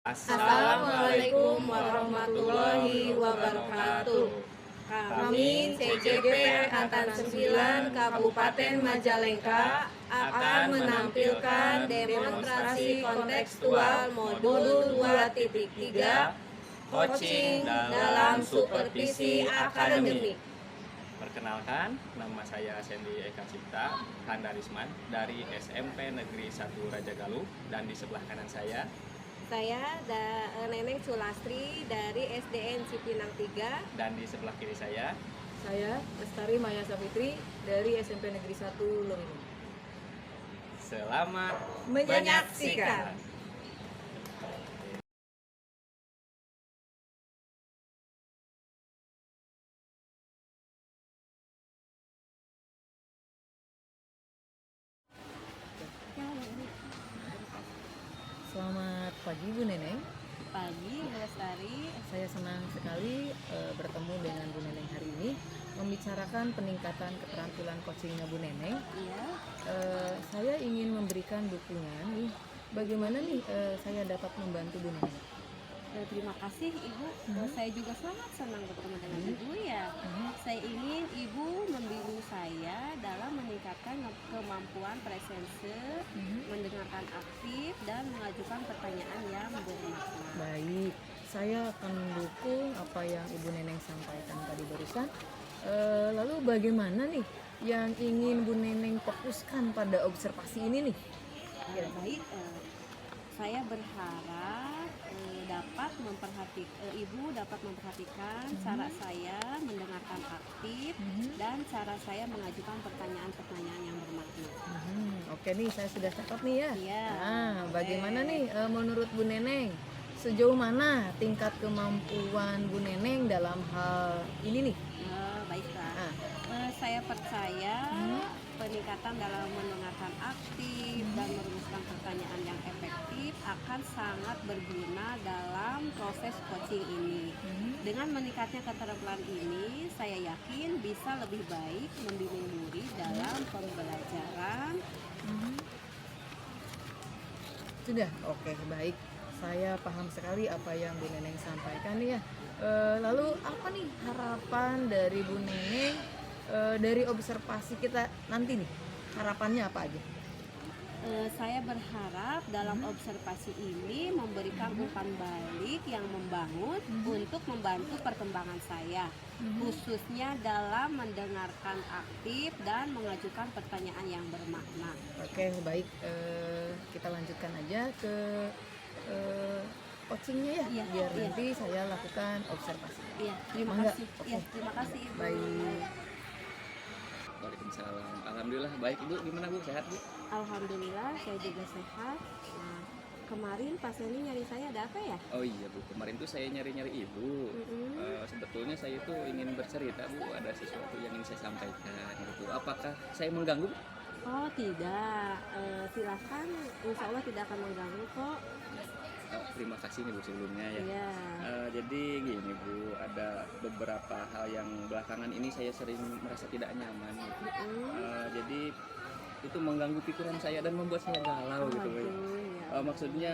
Assalamualaikum warahmatullahi wabarakatuh. Kami CCP Angkatan 9 Kabupaten Majalengka akan menampilkan demonstrasi kontekstual modul 2.3 coaching dalam supervisi akademik. Perkenalkan, nama saya Sandy Eka Cipta Handarisman dari SMP Negeri 1 Raja Galuh, dan di sebelah kanan saya Neneng Sulastri dari SDN Cipinang 3. Dan di sebelah kiri saya Lestari Maya Sapitri dari SMP Negeri 1 Luminu. Selamat Menyaksikan. Selamat pagi Bu Neneng. Pagi, Lestari. Saya senang sekali bertemu dengan Bu Neneng hari ini membicarakan peningkatan keterampilan coachingnya Bu Neneng. Iya. Saya ingin memberikan dukungan nih. Bagaimana nih saya dapat membantu Bu Neneng? Terima kasih Ibu. Saya juga sangat senang bertemu dengan Ibu ya. Saya ingin Ibu membimbing saya dalam meningkatkan kemampuan presence, mendengarkan aktif, dan mengajukan pertanyaan yang bermakna. Baik, saya akan mendukung apa yang Ibu Neneng sampaikan tadi barusan. Lalu bagaimana nih yang ingin Bu Neneng fokuskan pada observasi ini nih? Baik, saya berharap Ibu dapat memperhatikan cara saya mendengarkan aktif dan cara saya mengajukan pertanyaan-pertanyaan yang bermakna. Oke nih, saya sudah catat nih ya. Iya. Nah, bagaimana nih menurut Bu Neneng? Sejauh mana tingkat kemampuan Bu Neneng dalam hal ini nih? Baiklah. Saya percaya peningkatan dalam mendengarkan aktif dan merumuskan pertanyaan yang efektif akan sangat berguna dalam proses coaching ini. Dengan meningkatnya keterampilan ini, saya yakin bisa lebih baik membimbing murid dalam pembelajaran. Sudah, oke, baik. Saya paham sekali apa yang Bu Neneng sampaikan nih ya. Lalu apa nih harapan dari Bu Neneng dari observasi kita nanti nih? Harapannya apa aja? Saya berharap dalam observasi ini memberikan umpan balik yang membangun untuk membantu perkembangan saya, khususnya dalam mendengarkan aktif dan mengajukan pertanyaan yang bermakna. Oke, baik. Kita lanjutkan aja ke coachingnya ya, biar nanti saya lakukan observasi. Iya, terima kasih. Okay. Iya, terima kasih Ibu. Baik. Waalaikumsalam. Alhamdulillah baik. Ibu gimana Bu? Sehat Bu? Alhamdulillah saya juga sehat. Nah, kemarin Pak Seni nyari saya ada apa ya? Oh iya Bu, kemarin tuh saya nyari-nyari Ibu. Sebetulnya saya itu ingin bercerita Bu, ada sesuatu yang ingin saya sampaikan gitu. Apakah saya mengganggu? Oh tidak, silahkan. Insya Allah tidak akan mengganggu kok. Terima kasih nih Bu sebelumnya ya. Iya. Jadi gini Bu, ada beberapa hal yang belakangan ini saya sering merasa tidak nyaman gitu. Jadi itu mengganggu pikiran saya dan membuat saya galau gitu Bu. Ya. Maksudnya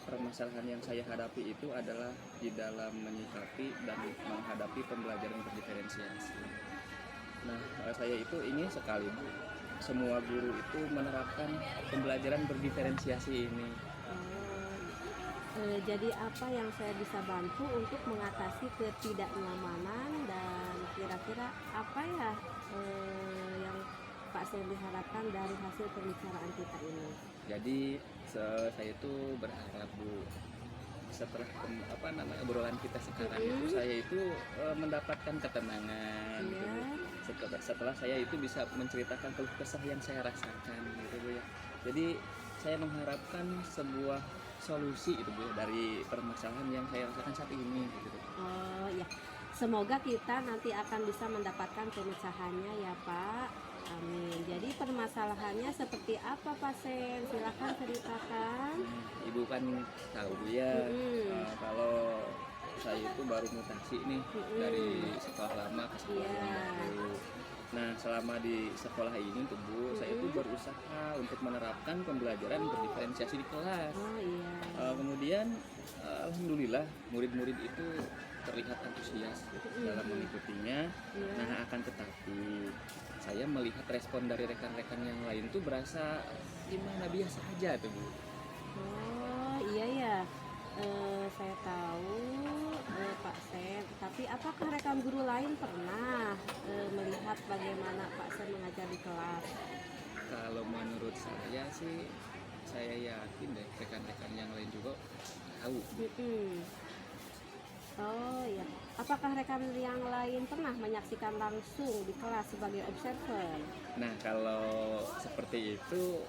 permasalahan yang saya hadapi itu adalah di dalam menyikapi dan menghadapi pembelajaran berdiferensiasi. Nah, saya itu ingin sekali Bu, semua guru itu menerapkan pembelajaran berdiferensiasi ini. Jadi apa yang saya bisa bantu untuk mengatasi ketidaknyamanan, dan kira-kira apa ya yang Pak Sandy harapkan dari hasil pembicaraan kita ini? Jadi saya itu berharap Bu, setelah obrolan kita sekarang itu saya itu mendapatkan ketenangan gitu. Setelah saya itu bisa menceritakan keluh kesah yang saya rasakan gitu Bu ya. Jadi saya mengharapkan sebuah solusi itu Bu dari permasalahan yang saya rasakan saat ini gitu. Oh ya, semoga kita nanti akan bisa mendapatkan pemecahannya ya Pak. Amin. Jadi permasalahannya seperti apa Pak Sen? Silahkan ceritakan. Ibu kan tahu Bu ya, kalau saya itu baru mutasi nih dari sekolah lama ke sekolah yang baru. Nah, selama di sekolah ini tuh Bu, saya itu berusaha untuk menerapkan pembelajaran berdiferensiasi di kelas. Oh iya. Kemudian Alhamdulillah murid-murid itu terlihat antusias dalam mengikutinya. Iya. Nah, akan tetapi saya melihat respon dari rekan-rekan yang lain tuh berasa gimana, biasa aja tuh Bu. Oh iya ya. Saya tahu Pak Sen, tapi apakah rekan guru lain pernah melihat bagaimana Pak Sen mengajar di kelas? Kalau menurut saya sih, saya yakin deh rekan-rekan yang lain juga tahu. Mm-mm. Oh iya. Apakah rekan yang lain pernah menyaksikan langsung di kelas sebagai observer? Nah, kalau seperti itu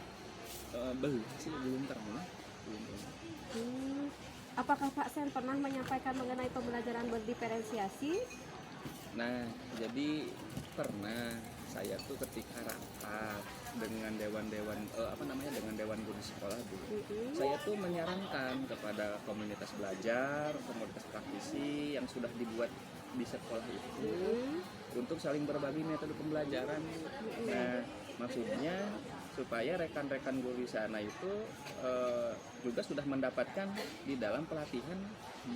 belum sih, belum pernah. Belum pernah. Hmm. Apakah Pak Sen pernah menyampaikan mengenai pembelajaran berdiferensiasi? Nah, jadi pernah saya tuh ketika rapat dengan dengan dewan guru sekolah dulu. Mm-mm. Saya tuh menyarankan kepada komunitas belajar, komunitas praktisi yang sudah dibuat di sekolah itu Mm-mm. untuk saling berbagi metode pembelajaran. Nah, maksudnya supaya rekan-rekan guru di sana itu juga sudah mendapatkan di dalam pelatihan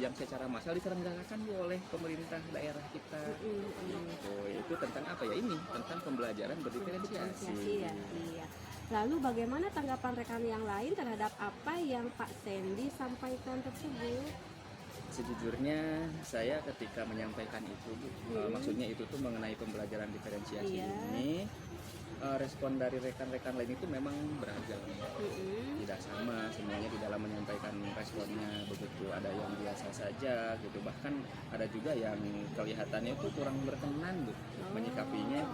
yang secara massal diselenggarakan oleh pemerintah daerah kita. Mm-mm. Oh, itu tentang apa ya, ini tentang pembelajaran berdiferensiasi. Ya, iya. Lalu bagaimana tanggapan rekan yang lain terhadap apa yang Pak Sandy sampaikan tersebut? Sejujurnya saya ketika menyampaikan itu Bu, maksudnya itu tuh mengenai pembelajaran diferensiasi Iya. ini, respon dari rekan-rekan lain itu memang beragam, Mm-mm. tidak sama semuanya di dalam menyampaikan responnya begitu. Ada yang biasa saja gitu, bahkan ada juga yang kelihatannya itu kurang berkenan Bu menyikapinya.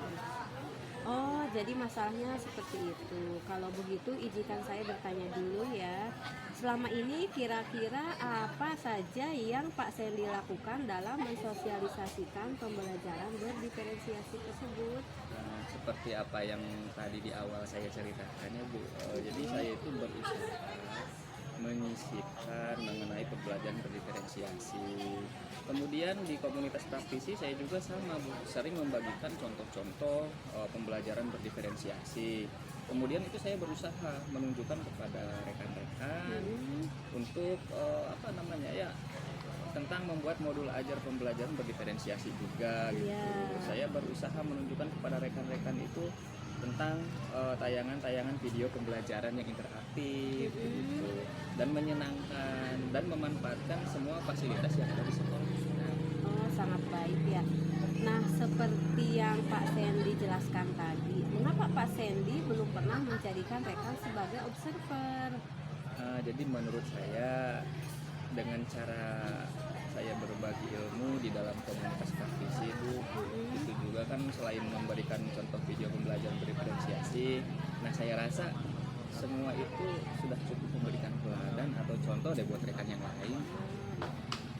Oh, jadi masalahnya seperti itu. Kalau begitu, izinkan saya bertanya dulu ya. Selama ini kira-kira apa saja yang Pak Sandy lakukan dalam mensosialisasikan pembelajaran berdiferensiasi tersebut? Nah, seperti apa yang tadi di awal saya ceritakan ya Bu, jadi saya itu berusaha menyisipkan mengenai pembelajaran berdiferensiasi. Kemudian di komunitas praktisi saya juga sama Bu, sering membagikan contoh-contoh pembelajaran berdiferensiasi. Kemudian itu saya berusaha menunjukkan kepada rekan-rekan untuk tentang membuat modul ajar pembelajaran berdiferensiasi juga gitu. Iya. Saya berusaha menunjukkan kepada rekan-rekan itu tentang tayangan-tayangan video pembelajaran yang interaktif gitu, dan menyenangkan dan memanfaatkan semua fasilitas yang ada di sekolah. Oh, sangat baik ya. Nah, seperti yang Pak Sandy jelaskan tadi, mengapa Pak Sandy belum pernah menjadikan rekan sebagai observer? Jadi menurut saya dengan cara saya berbagi ilmu di dalam komunitas praktisi itu juga kan selain memberikan contoh video pembelajaran berdiferensiasi, nah saya rasa semua itu sudah cukup memberikan teladan atau contoh deh buat rekan yang lain.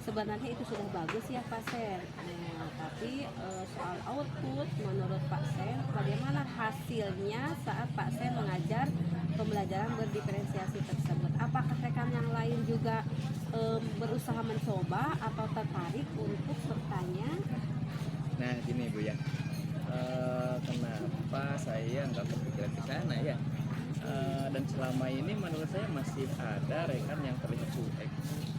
Sebenarnya itu sudah bagus ya Pak Sen. Nah, tapi soal output menurut Pak Sen, bagaimana hasilnya saat Pak Sen mengajar pembelajaran berdiferensiasi tersebut? Apakah rekan yang lain juga berusaha mencoba atau tertarik untuk bertanya? Nah gini Bu ya, kenapa saya nggak kepikiran ke sana ya? Dan selama ini menurut saya masih ada rekan yang terlihat cuek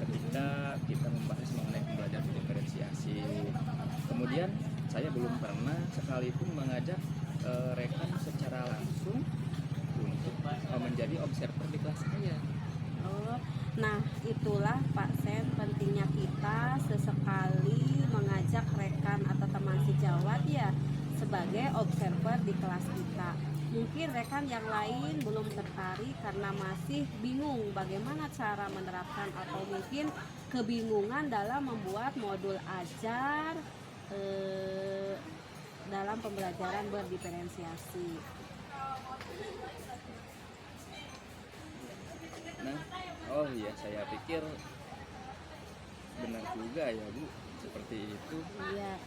ketika kita membahas mengenai pembelajaran diferensiasi. Kemudian saya belum pernah sekalipun mengajak rekan secara langsung untuk menjadi observer di kelas saya. Oh, nah itulah Pak Sen pentingnya kita sesekali mengajak rekan atau teman sejawat ya sebagai observer di kelas kita. Mungkin rekan yang lain belum tertarik karena masih bingung bagaimana cara menerapkan atau mungkin kebingungan dalam membuat modul ajar dalam pembelajaran berdiferensiasi. Nah, oh iya, saya pikir benar juga ya Bu, seperti itu. Iya.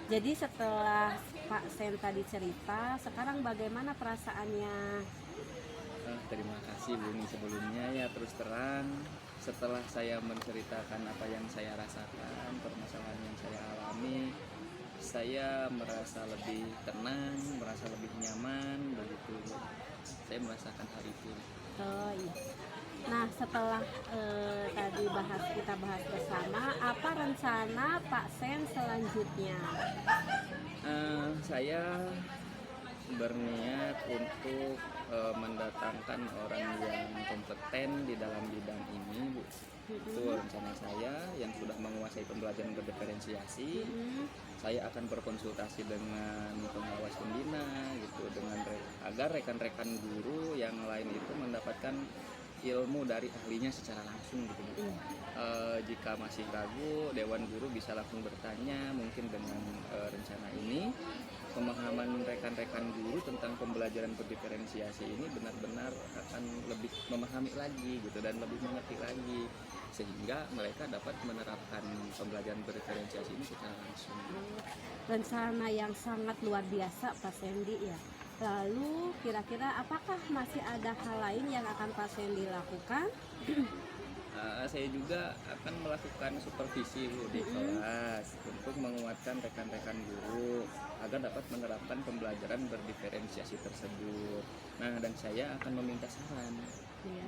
Jadi setelah Pak Sen tadi cerita, sekarang bagaimana perasaannya? Terima kasih Bu Ni sebelumnya ya, terus terang setelah saya menceritakan apa yang saya rasakan, permasalahan yang saya alami, saya merasa lebih tenang, merasa lebih nyaman begitu. Saya merasakan hal itu. Oh iya. Nah, setelah tadi kita bahas bersama, apa rencana Pak Sen selanjutnya? Saya berniat untuk mendatangkan orang yang kompeten di dalam bidang ini, Bu. Itu rencana saya yang sudah menguasai pembelajaran berdiferensiasi. Saya akan berkonsultasi dengan pengawas pembina gitu, agar rekan-rekan guru yang lain itu mendapatkan ilmu dari ahlinya secara langsung gitu, Bu. Jika masih ragu, Dewan Guru bisa langsung bertanya. Mungkin dengan rencana ini, pemahaman rekan-rekan guru tentang pembelajaran berdiferensiasi ini benar-benar akan lebih memahami lagi gitu, dan lebih mengerti lagi, sehingga mereka dapat menerapkan pembelajaran berdiferensiasi ini secara langsung. Rencana yang sangat luar biasa Pak Sendi ya. Lalu kira-kira apakah masih ada hal lain yang akan Pak Sendi lakukan? Saya juga akan melakukan supervisi, Bu, di kelas untuk menguatkan rekan-rekan guru agar dapat menerapkan pembelajaran berdiferensiasi tersebut. Nah, dan saya akan meminta saran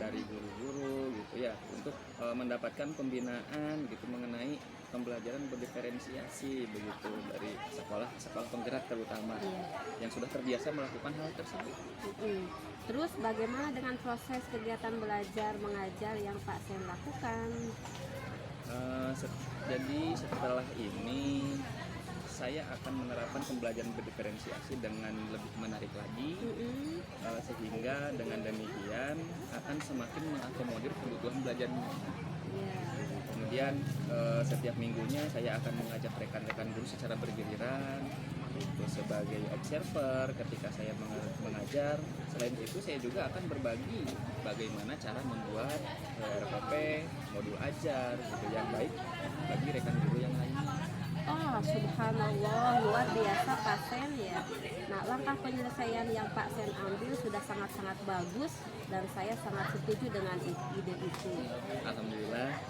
dari guru-guru gitu ya, untuk mendapatkan pembinaan gitu mengenai pembelajaran berdiferensiasi begitu, dari sekolah-sekolah penggerak terutama yang sudah terbiasa melakukan hal tersebut. Terus bagaimana dengan proses kegiatan belajar mengajar yang Pak Sen lakukan? Jadi setelah ini saya akan menerapkan pembelajaran berdiferensiasi dengan lebih menarik lagi, sehingga dengan demikian akan semakin mengakomodir kebutuhan belajar mereka. Kemudian setiap minggunya saya akan mengajak rekan-rekan guru secara bergiliran sebagai observer ketika saya mengajar. Selain itu saya juga akan berbagi bagaimana cara membuat RPP modul ajar gitu, yang baik bagi rekan guru yang lainnya. Oh, subhanallah, luar biasa Pak Sen ya. Nah, langkah penyelesaian yang Pak Sen ambil sudah sangat-sangat bagus, dan saya sangat setuju dengan ide itu. Alhamdulillah.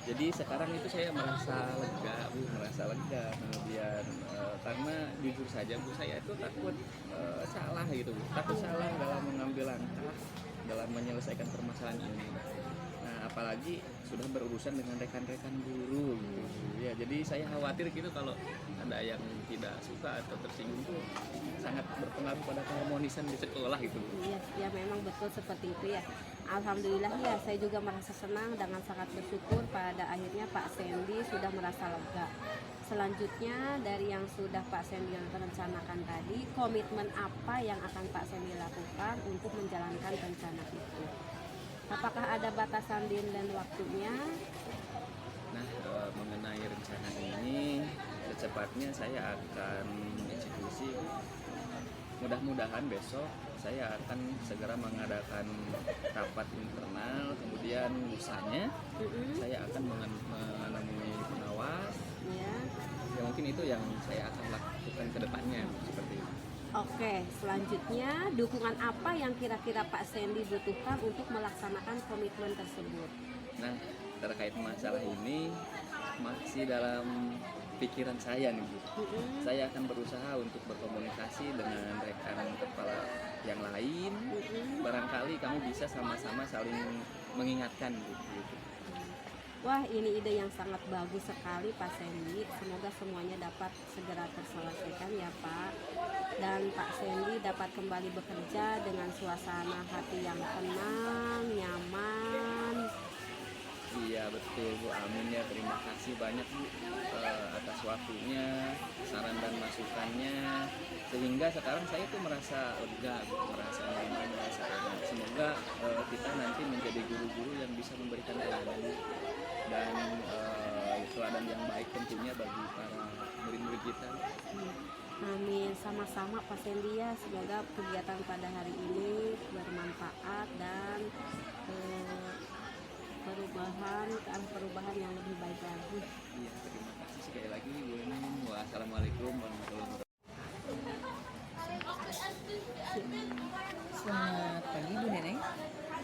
Jadi sekarang itu saya merasa lega, Bu, kemudian karena jujur saja, Bu, saya itu takut salah gitu, Bu. Takut salah dalam mengambil langkah dalam menyelesaikan permasalahan ini. Nah, apalagi sudah berurusan dengan rekan-rekan guru gitu. Ya, jadi saya khawatir gitu kalau ada yang tidak suka atau tersinggung tuh sangat berpengaruh pada keharmonisan di sekolah gitu. Iya, ya memang betul seperti itu ya. Alhamdulillah ya, saya juga merasa senang dengan sangat bersyukur pada akhirnya Pak Sendi sudah merasa lega. Selanjutnya dari yang sudah Pak Sendi rencanakan tadi, komitmen apa yang akan Pak Sendi lakukan untuk menjalankan rencana itu? Apakah ada batasan dan waktunya? Nah, mengenai rencana ini, secepatnya saya akan eksekusi. Mudah-mudahan besok saya akan segera mengadakan rapat internal, kemudian lusanya saya akan menemui pengawas. Ya, mungkin itu yang saya akan lakukan ke depannya, seperti itu. Oke, selanjutnya dukungan apa yang kira-kira Pak Sendi butuhkan untuk melaksanakan komitmen tersebut? Nah, terkait masalah ini masih dalam pikiran saya nih, Bu. Saya akan berusaha untuk berkomunikasi dengan rekan kepala yang lain. Barangkali kamu bisa sama-sama saling mengingatkan gitu. Wah, ini ide yang sangat bagus sekali Pak Sendi. Semoga semuanya dapat segera terselesaikan ya Pak. Dan Pak Sendi dapat kembali bekerja dengan suasana hati yang tenang, nyaman. Iya betul, Bu, amin ya. Terima kasih banyak, Bu, atas waktunya, saran dan masukannya, sehingga sekarang saya tuh merasa lega, merasa nyaman, merasa enak. Semoga kita nanti menjadi guru-guru yang bisa memberikan teladan dan teladan yang baik tentunya bagi para murid-murid kita. Amin, sama-sama Pak Sendi ya. Semoga kegiatan pada hari ini bermanfaat dan perubahan yang lebih baik lagi. Iya, terima kasih sekali lagi Bu Enin. Wassalamualaikum warahmatullahi wabarakatuh. Selamat pagi Bu Neneng.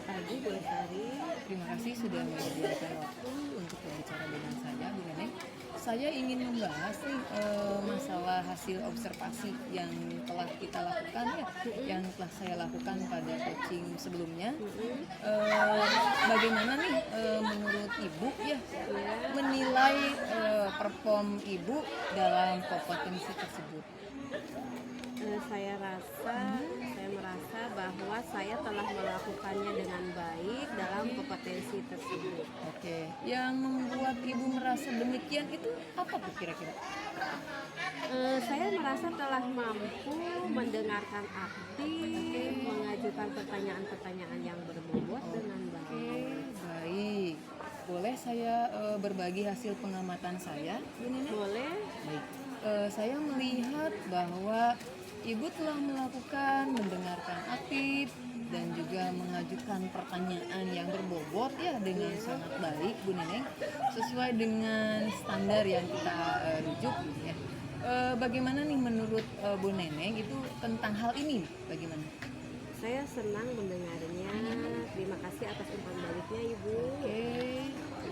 Pagi Bu Lestari. Terima kasih sudah menyediakan waktu untuk berbicara dengan saya Bu Neneng. saya ingin membahas nih masalah hasil observasi yang telah kita lakukan ya, yang telah saya lakukan pada coaching sebelumnya. Bagaimana nih menurut Ibu ya menilai perform Ibu dalam kompetensi tersebut? Saya merasa bahwa saya telah melakukannya dengan baik dalam kompetensi tersebut. Oke, yang membuat Ibu merasa demikian itu apa tuh kira-kira? Saya merasa telah mampu mendengarkan aktif, mengajukan pertanyaan-pertanyaan yang berbobot dengan baik. Baik, boleh saya berbagi hasil pengamatan saya, Bu Nenek? Boleh? Baik, saya melihat bahwa Ibu telah melakukan mendengarkan aktif dan juga mengajukan pertanyaan yang berbobot ya dengan sangat baik, Bu Neneng, sesuai dengan standar yang kita rujuk gitu ya. Bagaimana nih menurut Bu Neneng itu tentang hal ini? Bagaimana? Saya senang mendengarnya. Terima kasih atas umpan baliknya, Ibu. Oke,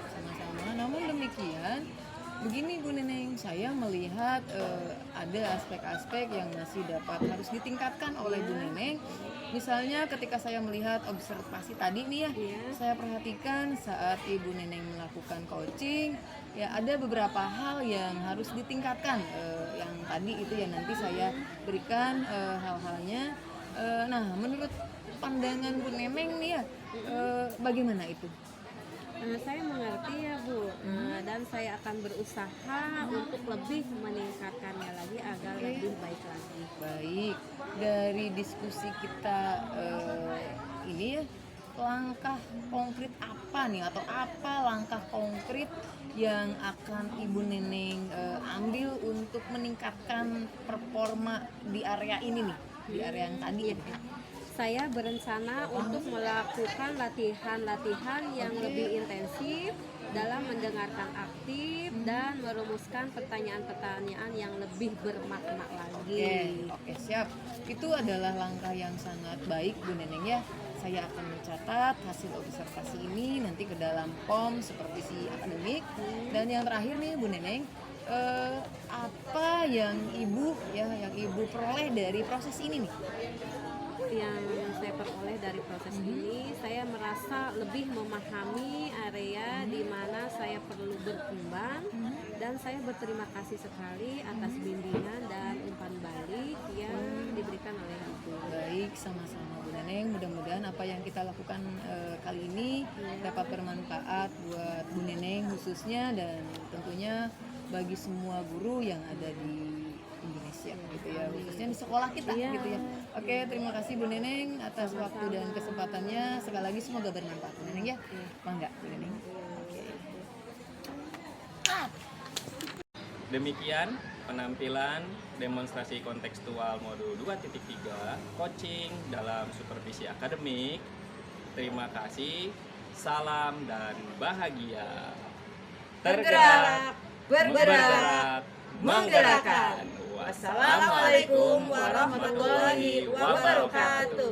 sama-sama. Namun demikian, begini Bu Neneng, saya melihat ada aspek-aspek yang masih harus ditingkatkan oleh Bu Neneng. Misalnya ketika saya melihat observasi tadi nih ya, saya perhatikan saat Ibu Neneng melakukan coaching, ya ada beberapa hal yang harus ditingkatkan. Yang tadi itu ya nanti saya berikan hal-halnya. Nah, menurut pandangan Bu Neneng nih ya, bagaimana itu? Saya mengerti ya Bu, dan saya akan berusaha untuk lebih meningkatkannya lagi agar lebih baik lagi. Baik, dari diskusi kita ini ya, langkah konkret apa nih atau apa langkah konkret yang akan Ibu Neneng ambil untuk meningkatkan performa di area ini nih, di area yang tadi ya? Saya berencana untuk melakukan latihan-latihan yang lebih intensif dalam mendengarkan aktif dan merumuskan pertanyaan-pertanyaan yang lebih bermakna lagi. Oke, siap. Itu adalah langkah yang sangat baik Bu Neneng ya. Saya akan mencatat hasil observasi ini nanti ke dalam POM supervisi akademik. Dan yang terakhir nih Bu Neneng, apa yang Ibu peroleh dari proses ini nih? Yang saya peroleh dari proses ini, saya merasa lebih memahami area di mana saya perlu berkembang, dan saya berterima kasih sekali atas bimbingan dan umpan balik yang diberikan oleh Ibu. Baik, sama-sama Bu Neneng. Mudah-mudahan apa yang kita lakukan kali ini dapat bermanfaat buat Bu Neneng khususnya, dan tentunya bagi semua guru yang ada di Indonesia gitu ya, khususnya di sekolah kita gitu ya. Oke, terima kasih Bu Neneng atas waktu dan kesempatannya. Sekali lagi semoga bermanfaat Bu Neneng ya. Mangga Bu Neneng. Demikian penampilan demonstrasi kontekstual modul 2.3 coaching dalam supervisi akademik. Terima kasih, salam dan bahagia. Tergerak, bergerak, menggerakkan. Wassalamualaikum warahmatullahi wabarakatuh.